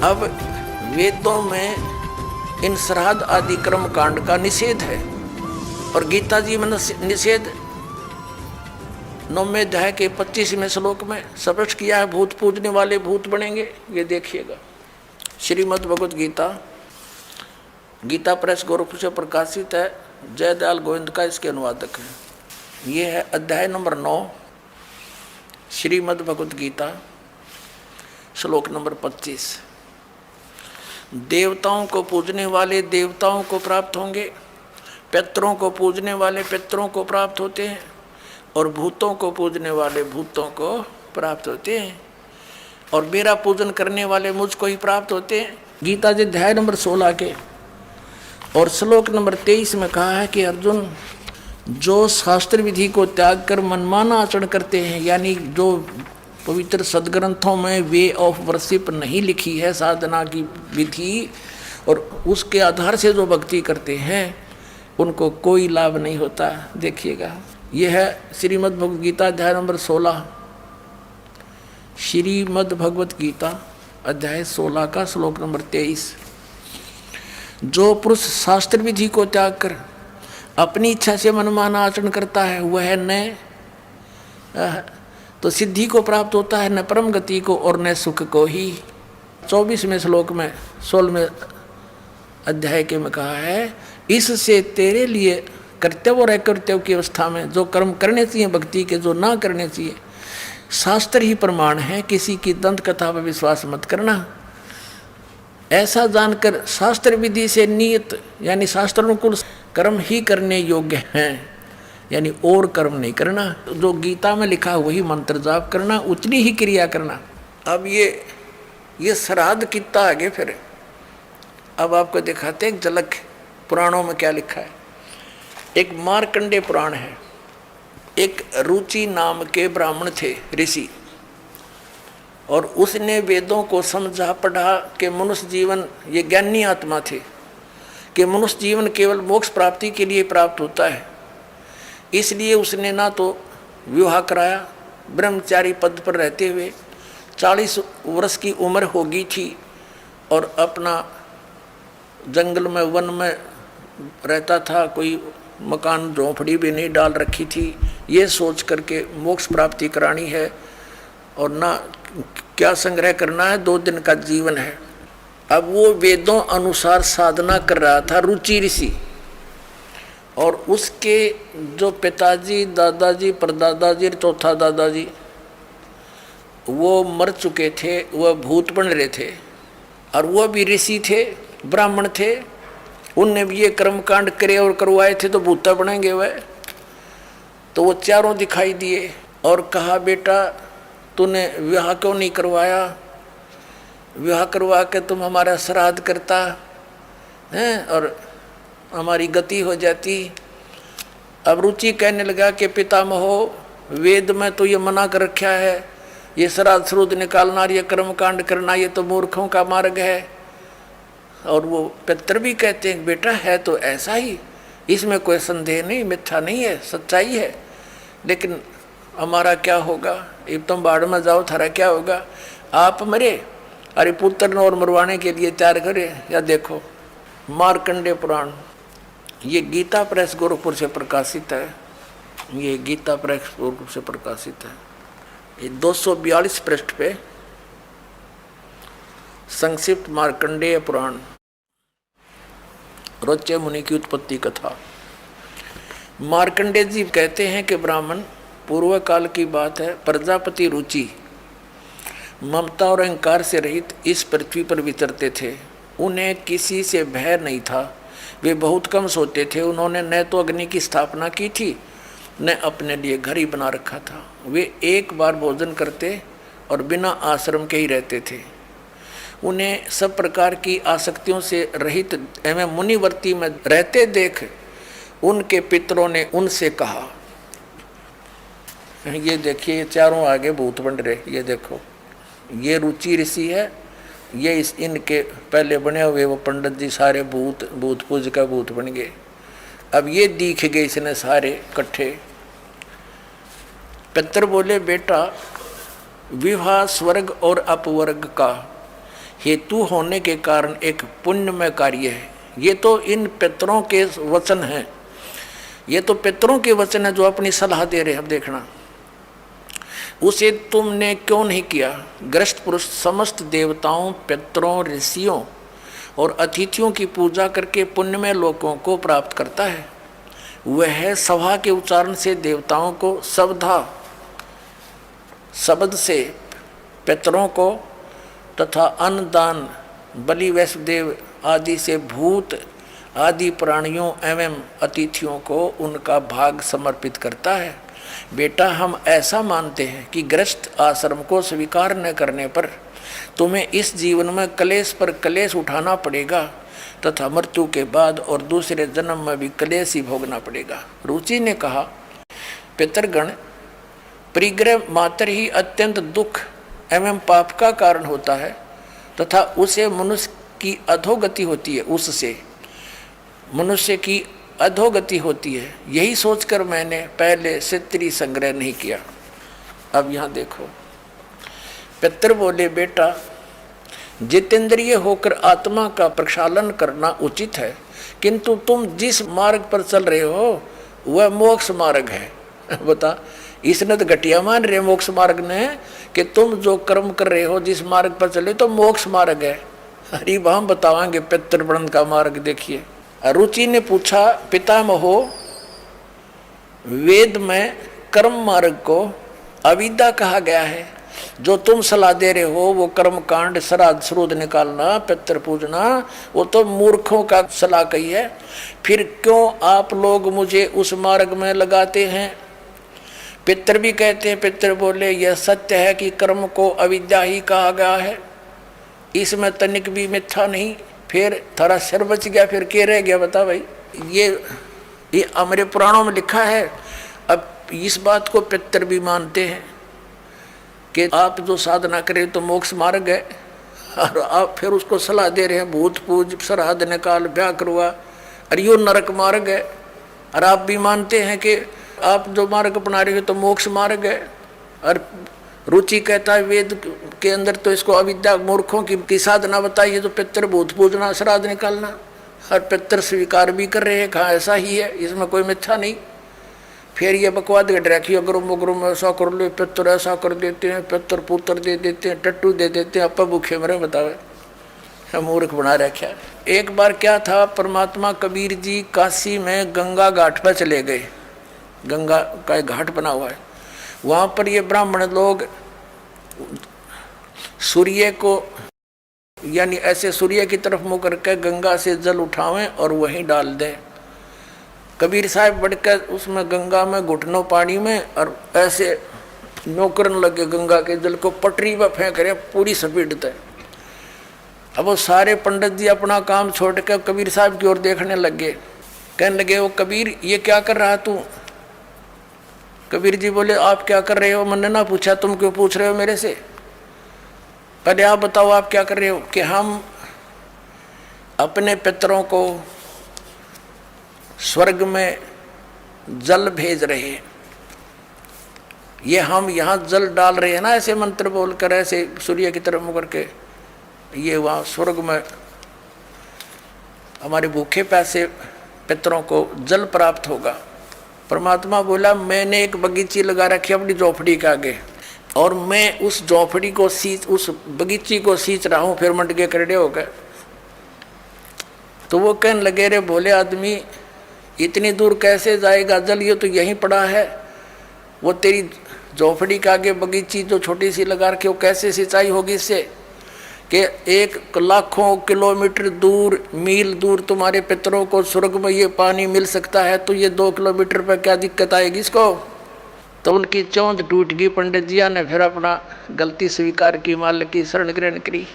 अब वेदों में इन श्राद्ध आदि कर्म कांड का निषेध है और गीता जी में निषेध 9वें अध्याय के 25वें श्लोक में स्पष्ट किया है। भूत पूजने वाले भूत बनेंगे। ये देखिएगा, श्रीमद् भगवत गीता, गीता प्रेस गोरखपुर से प्रकाशित है। जयदयाल गोविंद का इसके अनुवादक है। ये है अध्याय नंबर 9, श्रीमद् भगवत गीता, श्लोक नंबर 25। देवताओं को पूजने वाले देवताओं को प्राप्त होंगे, पितरों को पूजने वाले पितरों को प्राप्त होते हैं और भूतों को पूजने वाले भूतों को प्राप्त होते हैं और मेरा पूजन करने वाले मुझको ही प्राप्त होते हैं। गीता जी अध्याय नंबर 16 के और श्लोक नंबर 23 में कहा है कि अर्जुन, जो शास्त्र विधि को त्याग कर मनमाना आचरण करते हैं, यानी जो पवित्र सदग्रंथों में वे ऑफ वर्शिप नहीं लिखी है, साधना की विधि, और उसके आधार से जो भक्ति करते हैं उनको कोई लाभ नहीं होता। देखिएगा, यह है श्रीमद् भगवत गीता अध्याय नंबर 16, श्रीमद् भगवत गीता अध्याय 16 का श्लोक नंबर 23। जो पुरुष शास्त्र विधि को त्याग कर अपनी इच्छा से मनमाना आचरण करता है वह न तो सिद्धि को प्राप्त होता है, न परम गति को और न सुख को ही। 24वें श्लोक में 16वें अध्याय के में कहा है, इससे तेरे लिए कर्तव्य और अकर्तव्य की अवस्था में जो कर्म करने चाहिए भक्ति के, जो ना करने चाहिए, शास्त्र ही प्रमाण है। किसी की दंत कथा पर विश्वास मत करना। ऐसा जानकर शास्त्र विधि से नियत यानी शास्त्रानुकूल कर्म ही करने योग्य हैं, यानी और कर्म नहीं करना। जो गीता में लिखा वही मंत्र जाप करना, उतनी ही क्रिया करना। अब ये श्राद्ध कितना आगे फिर अब आपको दिखाते हैं एक झलक पुराणों में क्या लिखा है। एक मार्कंडेय पुराण है। एक रुचि नाम के ब्राह्मण थे, ऋषि, और उसने वेदों को समझा पढ़ा कि मनुष्य जीवन, ये ज्ञानी आत्मा थे कि मनुष्य जीवन केवल मोक्ष प्राप्ति के लिए प्राप्त होता है। इसलिए उसने ना तो विवाह कराया, ब्रह्मचारी पद पर रहते हुए 40 वर्ष की उम्र हो गई थी और अपना जंगल में वन में रहता था, कोई मकान झोंपड़ी भी नहीं डाल रखी थी। ये सोच करके मोक्ष प्राप्ति करानी है और ना क्या संग्रह करना है, 2 दिन का जीवन है। अब वो वेदों अनुसार साधना कर रहा था, रुचि ऋषि, और उसके जो पिताजी, दादाजी, परदादाजी, चौथा दादाजी वो मर चुके थे, वह भूत बन रहे थे और वह भी ऋषि थे, ब्राह्मण थे। उनने भी ये कर्म कांड करे और करवाए थे तो भूता बनेंगे वह। तो वो चारों दिखाई दिए और कहा, बेटा तूने विवाह क्यों नहीं करवाया? विवाह करवा के तुम हमारा श्राद्ध करता हैं और हमारी गति हो जाती। अब रुचि कहने लगा कि पितामहो, वेद में तो ये मना कर रखा है, ये श्राद्ध श्रुद्ध निकालना, ये कर्म कांड करना, ये तो मूर्खों का मार्ग है। और वो पितर भी कहते हैं, बेटा है तो ऐसा ही, इसमें कोई संदेह नहीं, मिथ्या नहीं है, सच्चाई है। लेकिन हमारा क्या होगा? अब तुम बाढ़ में जाओ, थारा क्या होगा? आप मरे, अरे पुत्र और मरवाने के लिए तैयार करे। या देखो मार्कंडेय पुराण, ये गीता प्रेस गोरखपुर से प्रकाशित है। ये गीता प्रेस गोरखपुर से प्रकाशित है। ये 242 पृष्ठ पे संक्षिप्त मार्कंडेय पुराण, रोच्य मुनि की उत्पत्ति कथा। मार्कंडेय जी कहते हैं कि ब्राह्मण, पूर्व काल की बात है, प्रजापति रुचि ममता और अहंकार से रहित इस पृथ्वी पर विचरते थे। उन्हें किसी से भय नहीं था, वे बहुत कम सोते थे। उन्होंने न तो अग्नि की स्थापना की थी न अपने लिए घर ही बना रखा था। वे एक बार भोजन करते और बिना आश्रम के ही रहते थे। उन्हें सब प्रकार की आसक्तियों से रहित एवं मुनिवर्ती में रहते देख उनके पितरों ने उनसे कहा, ये देखिए चारों आगे भूत बन रहे, ये देखो ये रुचि ऋषि है, ये इनके पहले बने हुए वो पंडित जी सारे भूत पूज का भूत बन गए। अब ये दिख गए इसने सारे इकट्ठे। पितर बोले, बेटा विवाह स्वर्ग और अपवर्ग का हेतु होने के कारण एक पुण्यमय कार्य है। ये तो इन पितरों के वचन हैं, ये तो पितरों के वचन है जो अपनी सलाह दे रहे हैं। अब देखना, उसे तुमने क्यों नहीं किया। ग्रस्त पुरुष समस्त देवताओं, पितरों, ऋषियों और अतिथियों की पूजा करके पुण्यमय लोकों को प्राप्त करता है। वह सभा के उच्चारण से देवताओं को, शब्द से पितरों को तथा अन्नदान, बलि, वैष्णदेव आदि से भूत आदि प्राणियों एवं अतिथियों को उनका भाग समर्पित करता है। बेटा, हम ऐसा मानते हैं कि गृहस्थ आश्रम को स्वीकार न करने पर तुम्हें इस जीवन में कलेश पर कलेश उठाना पड़ेगा तथा मृत्यु के बाद और दूसरे जन्म में भी कलेश ही भोगना पड़ेगा। रुचि ने कहा, पितरगण, परिग्रह मात्र ही अत्यंत दुख एवं पाप का कारण होता है तथा उसे मनुष्य की अधोगति होती है, उससे मनुष्य की अधोगति होती है। यही सोचकर मैंने पहले से स्त्री संग्रह नहीं किया। अब यहाँ देखो, पितर बोले, बेटा, जितेंद्रिय होकर आत्मा का प्रक्षालन करना उचित है, किंतु तुम जिस मार्ग पर चल रहे हो वह मोक्ष मार्ग है। बता, इसने तो घटिया मान रहे मोक्ष मार्ग ने कि तुम जो कर्म कर रहे हो, जिस मार्ग पर चले तो मोक्ष मार्ग है। अरे हम बतावांगे पितृवृंद का मार्ग। देखिए, रुचि ने पूछा, पितामहो, वेद में कर्म मार्ग को अविद्या कहा गया है। जो तुम सलाह दे रहे हो वो कर्म कांड, श्राद्ध श्रुद्ध निकालना, पितृ पूजना, वो तो मूर्खों का सलाह कही है। फिर क्यों आप लोग मुझे उस मार्ग में लगाते हैं। पितृ भी कहते हैं। पितृ बोले, यह सत्य है कि कर्म को अविद्या ही कहा गया है, इसमें तनिक भी मिथ्या नहीं। फिर थारा सिर बच गया, फिर क्या रह गया बता भाई। ये हमारे पुराणों में लिखा है। अब इस बात को पितर भी मानते हैं कि आप जो साधना करें तो मोक्ष मार्ग है, और आप फिर उसको सलाह दे रहे हैं भूत पूज, श्राद्ध निकाल, ब्याह करवा, और यो नरक मार्ग है। और आप भी मानते हैं कि आप जो मार्ग अपना रहे हो तो मोक्ष मार्ग है। और रुचि कहता है वेद के अंदर तो इसको अविद्या मूर्खों की साधना बताई है, तो पितर भूत पूजना, श्राद्ध निकालना, और पितर स्वीकार भी कर रहे हैं। कहाँ ऐसा ही है, इसमें कोई मिथ्या नहीं। फिर ये बकवाद घट रखी, अगर मुगरुम ऐसा कर लो, पितर ऐसा कर देते हैं, पितर पुत्र दे देते हैं, टट्टू दे देते हैं, अपा भूखे मरे। बतावे, मूर्ख बना रखा। एक बार क्या था, परमात्मा कबीर जी काशी में गंगा घाट पर चले गए। गंगा का एक घाट बना हुआ है, वहाँ पर ये ब्राह्मण लोग सूर्य को, यानी ऐसे सूर्य की तरफ मुँह करके गंगा से जल उठावें और वहीं डाल दें। कबीर साहब बढ़कर उसमें गंगा में घुटनों पानी में और ऐसे नौकरन लगे, गंगा के जल को पटरी पर फेंक रहे, पूरी स्पीड है। अब वो सारे पंडित जी अपना काम छोड़ कर कबीर साहब की ओर देखने लगे। कहने लगे, वो कबीर ये क्या कर रहा तू। कबीर जी बोले, आप क्या कर रहे हो। मैंने ना पूछा, तुम क्यों पूछ रहे हो मेरे से। पहले आप बताओ आप क्या कर रहे हो। कि हम अपने पितरों को स्वर्ग में जल भेज रहे हैं। ये हम यहाँ जल डाल रहे हैं ना, ऐसे मंत्र बोलकर, ऐसे सूर्य की तरफ मुँह करके, ये वहाँ स्वर्ग में हमारे भूखे प्यासे पितरों को जल प्राप्त होगा। परमात्मा बोला, मैंने एक बगीची लगा रखी अपनी झोपड़ी के आगे, और मैं उस झोपड़ी को उस बगीची को सींच रहा हूँ। फिर मंड के करड़े हो गए। तो वो कहने लगे, रे भोले आदमी, इतनी दूर कैसे जाएगा जल, ये तो यहीं पड़ा है। वो तेरी झोपड़ी के आगे बगीची जो छोटी सी लगा रखी, वो कैसे सिंचाई होगी इससे। कि 1 लाखों किलोमीटर दूर, मील दूर तुम्हारे पितरों को स्वर्ग में ये पानी मिल सकता है, तो ये 2 किलोमीटर पर क्या दिक्कत आएगी इसको। तो उनकी चौंध टूट गई। पंडित जिया ने फिर अपना गलती स्वीकार की, मालिक की शरण ग्रहण करी।